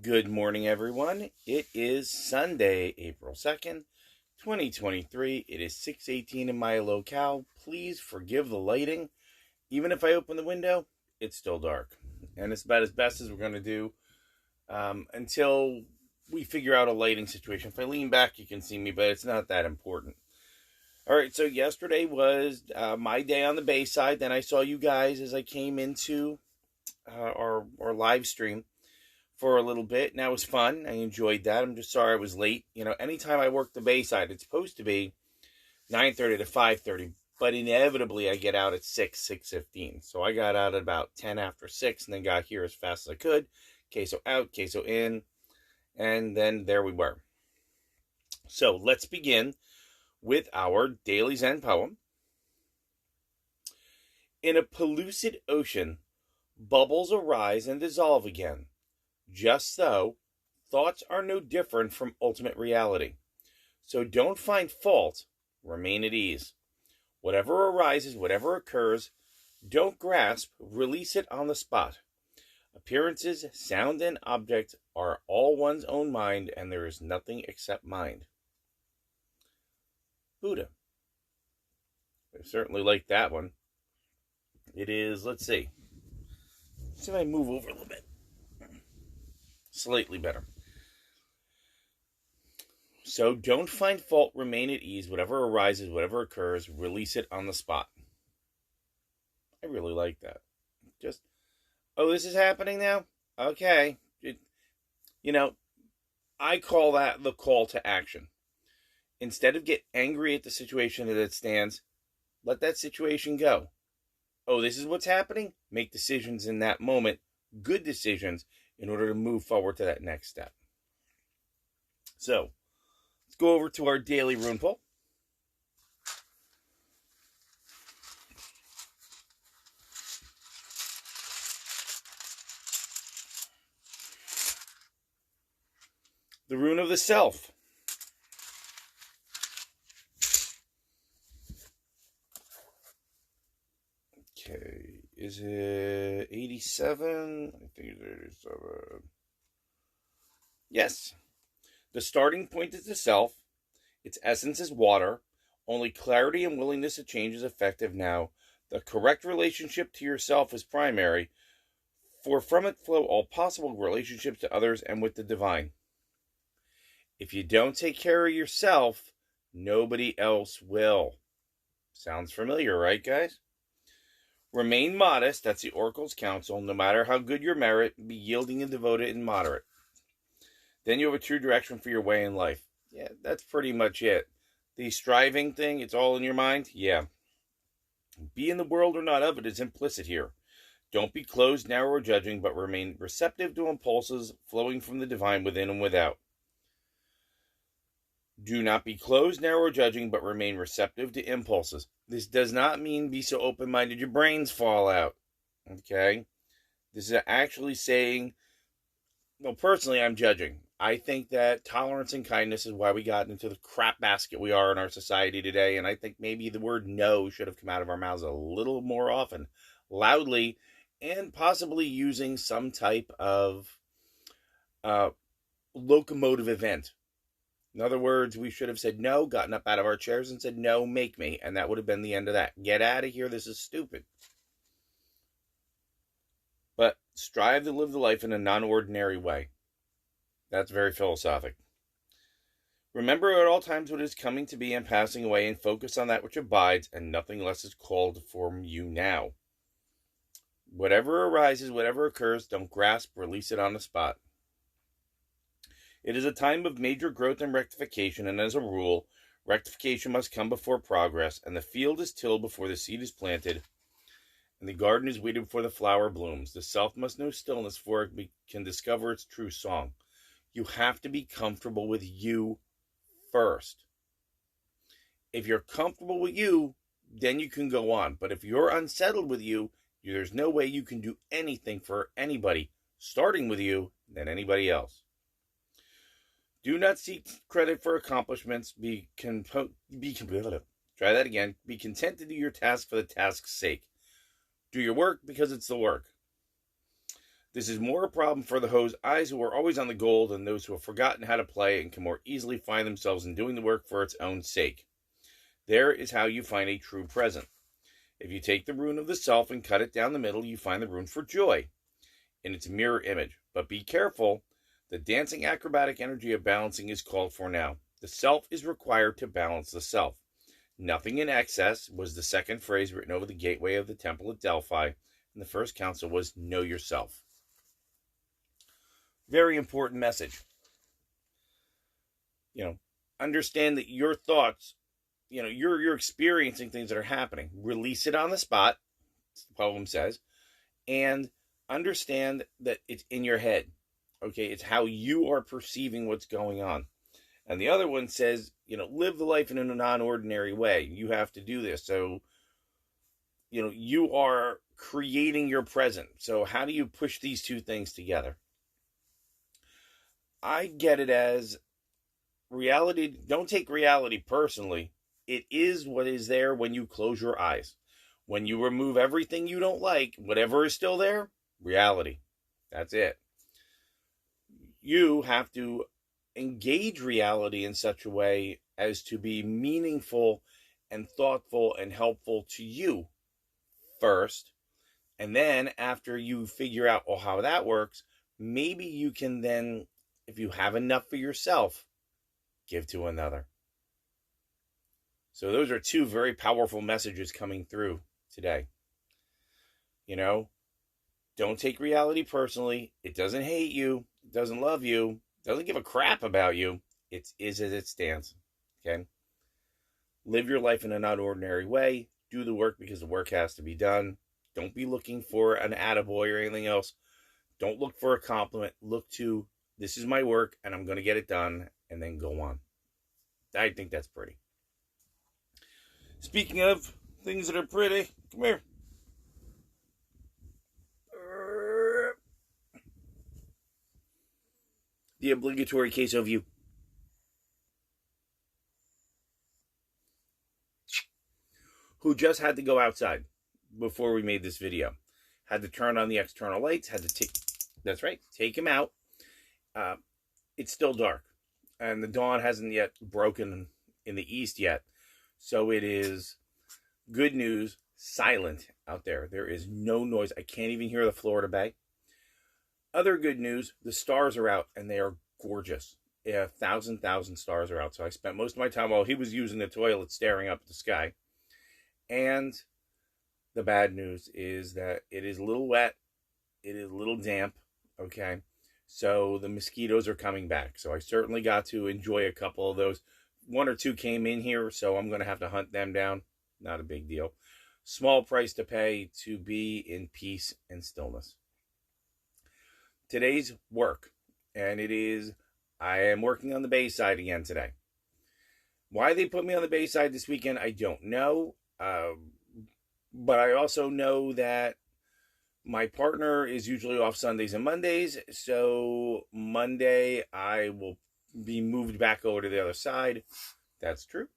Good morning, everyone. It is Sunday, April 2nd, 2023. It is 6:18 in my locale. Please forgive the lighting. Even if I open the window, it's still dark. And it's about as best as we're going to do until we figure out a lighting situation. If I lean back, you can see me, but it's not that important. All right, so yesterday was my day on the Bayside. Then I saw you guys as I came into our live stream for a little bit, and that was fun. I enjoyed that. I'm just sorry I was late. Anytime I work the Bayside, it's supposed to be 9:30 to 5:30, but inevitably I get out at 6:15. So I got out at about 10 after 6 and then got here as fast as I could. Queso out, queso in, and then there we were. So let's begin with our daily Zen poem. In a pellucid ocean, bubbles arise and dissolve again. Just so, thoughts are no different from ultimate reality. So don't find fault, remain at ease. Whatever arises, whatever occurs, don't grasp, release it on the spot. Appearances, sound, and object are all one's own mind, and there is nothing except mind. Buddha. I certainly like that one. It is, let's see. Let's see if I move over a little bit. Slightly better. So don't find fault, remain at ease. Whatever arises, whatever occurs, release it on the spot. I really like that. Just, this is happening now? Okay. I call that the call to action. Instead of get angry at the situation as it stands, let that situation go. This is what's happening? Make decisions in that moment, good decisions, in order to move forward to that next step. So, let's go over to our daily rune pull. The rune of the self. Okay, is it 87? I think it's 87. Yes. The starting point is the self. Its essence is water. Only clarity and willingness to change is effective now. The correct relationship to yourself is primary, for from it flow all possible relationships to others and with the divine. If you don't take care of yourself, nobody else will. Sounds familiar, right, guys? Remain modest, that's the Oracle's counsel. No matter how good your merit, be yielding and devoted and moderate. Then you have a true direction for your way in life. Yeah, that's pretty much it. The striving thing, it's all in your mind? Yeah. Be in the world or not of it is implicit here. Don't be closed, narrow, or judging, but remain receptive to impulses flowing from the divine within and without. Do not be closed, narrow, or judging, but remain receptive to impulses. This does not mean be so open-minded your brains fall out. Okay? This is actually saying, personally, I'm judging. I think that tolerance and kindness is why we got into the crap basket we are in our society today, and I think maybe the word no should have come out of our mouths a little more often, loudly, and possibly using some type of locomotive event. In other words, we should have said no, gotten up out of our chairs and said, no, make me. And that would have been the end of that. Get out of here. This is stupid. But strive to live the life in a non-ordinary way. That's very philosophic. Remember at all times what is coming to be and passing away, and focus on that which abides, and nothing less is called from you now. Whatever arises, whatever occurs, don't grasp, release it on the spot. It is a time of major growth and rectification, and as a rule, rectification must come before progress, and the field is tilled before the seed is planted, and the garden is weeded before the flower blooms. The self must know stillness before it can discover its true song. You have to be comfortable with you first. If you're comfortable with you, then you can go on. But if you're unsettled with you, there's no way you can do anything for anybody, starting with you, than anybody else. Do not seek credit for accomplishments. Be content to do your task for the task's sake. Do your work because it's the work. This is more a problem for those eyes who are always on the goal than those who have forgotten how to play and can more easily find themselves in doing the work for its own sake. There is how you find a true present. If you take the rune of the self and cut it down the middle, you find the rune for joy in its mirror image. But be careful. The dancing acrobatic energy of balancing is called for now. The self is required to balance the self. Nothing in excess was the second phrase written over the gateway of the temple at Delphi, and the first counsel was know yourself. Very important message. Understand that your thoughts, you're experiencing things that are happening. Release it on the spot, the poem says, and understand that it's in your head. Okay, it's how you are perceiving what's going on. And the other one says, live the life in a non-ordinary way. You have to do this. So, you are creating your present. So how do you push these two things together? I get it as reality. Don't take reality personally. It is what is there when you close your eyes. When you remove everything you don't like, whatever is still there, reality. That's it. You have to engage reality in such a way as to be meaningful and thoughtful and helpful to you first. And then after you figure out how that works, maybe you can then, if you have enough for yourself, give to another. So those are two very powerful messages coming through today. Don't take reality personally. It doesn't hate you. It doesn't love you. Doesn't give a crap about you. It is as it stands. Okay? Live your life in a non-ordinary way. Do the work because the work has to be done. Don't be looking for an attaboy or anything else. Don't look for a compliment. Look to, this is my work and I'm going to get it done, and then go on. I think that's pretty. Speaking of things that are pretty, come here. The obligatory queso view. Who just had to go outside before we made this video. Had to turn on the external lights, had to take him out. It's still dark, and the dawn hasn't yet broken in the east yet. So it is, good news, silent out there. There is no noise. I can't even hear the Florida Bay. Other good news, the stars are out, and they are gorgeous. Yeah, 1,000 stars are out. So I spent most of my time while he was using the toilet staring up at the sky. And the bad news is that it is a little wet. It is a little damp. Okay. So the mosquitoes are coming back. So I certainly got to enjoy a couple of those. 1 or 2 came in here, so I'm going to have to hunt them down. Not a big deal. Small price to pay to be in peace and stillness. Today's work, and I am working on the Bay side again today. Why they put me on the Bay side this weekend, I don't know. But I also know that my partner is usually off Sundays and Mondays, so Monday I will be moved back over to the other side. That's true.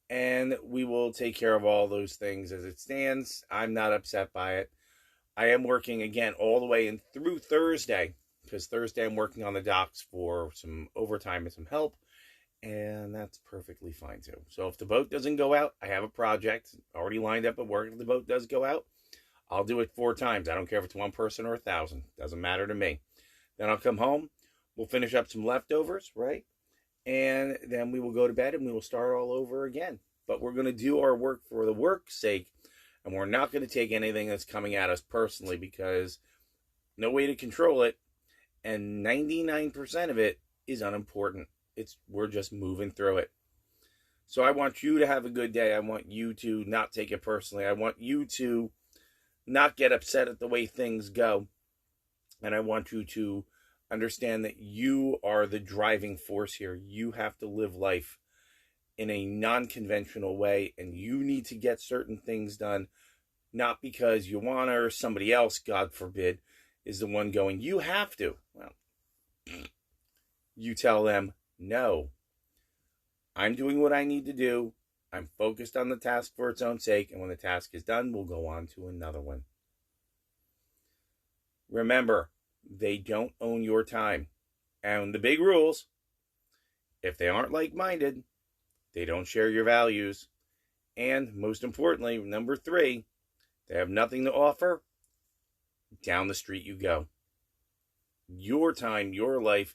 And we will take care of all those things as it stands. I'm not upset by it. I am working again all the way in through Thursday, because Thursday I'm working on the docks for some overtime and some help, and that's perfectly fine too. So if the boat doesn't go out, I have a project already lined up at work. If the boat does go out, I'll do it 4 times. I don't care if it's 1 person or 1,000. Doesn't matter to me. Then I'll come home. We'll finish up some leftovers, right? And then we will go to bed and we will start all over again. But we're going to do our work for the work's sake, and we're not going to take anything that's coming at us personally, because no way to control it, and 99% of it is unimportant. We're just moving through it. So I want you to have a good day. I want you to not take it personally. I want you to not get upset at the way things go. And I want you to understand that you are the driving force here. You have to live life in a non-conventional way, and you need to get certain things done, not because you want to, or somebody else, God forbid, is the one going, you have to. Well, you tell them, no, I'm doing what I need to do. I'm focused on the task for its own sake, and when the task is done, we'll go on to another one. Remember, They don't own your time. And the big rules, if they aren't like-minded, they don't share your values. And most importantly, number 3, they have nothing to offer, down the street you go. Your time, your life,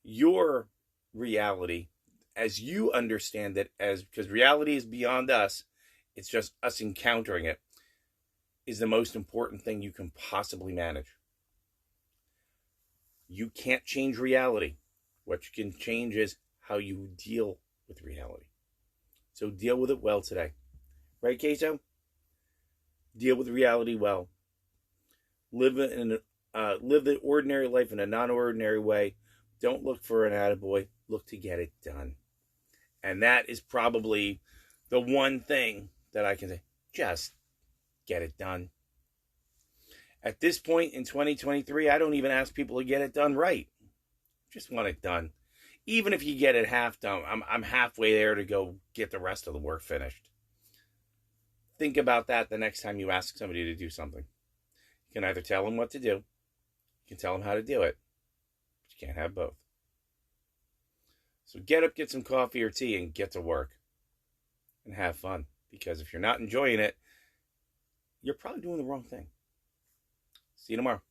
your reality, as you understand it, because reality is beyond us, it's just us encountering it, is the most important thing you can possibly manage. You can't change reality. What you can change is how you deal with reality. So deal with it well today. Right, Queso? Deal with reality well. Live the ordinary life in a non-ordinary way. Don't look for an attaboy. Look to get it done. And that is probably the one thing that I can say. Just get it done. At this point in 2023, I don't even ask people to get it done right. Just want it done. Even if you get it half done, I'm halfway there to go get the rest of the work finished. Think about that the next time you ask somebody to do something. You can either tell them what to do, you can tell them how to do it, but you can't have both. So get up, get some coffee or tea, and get to work. And have fun. Because if you're not enjoying it, you're probably doing the wrong thing. See you tomorrow.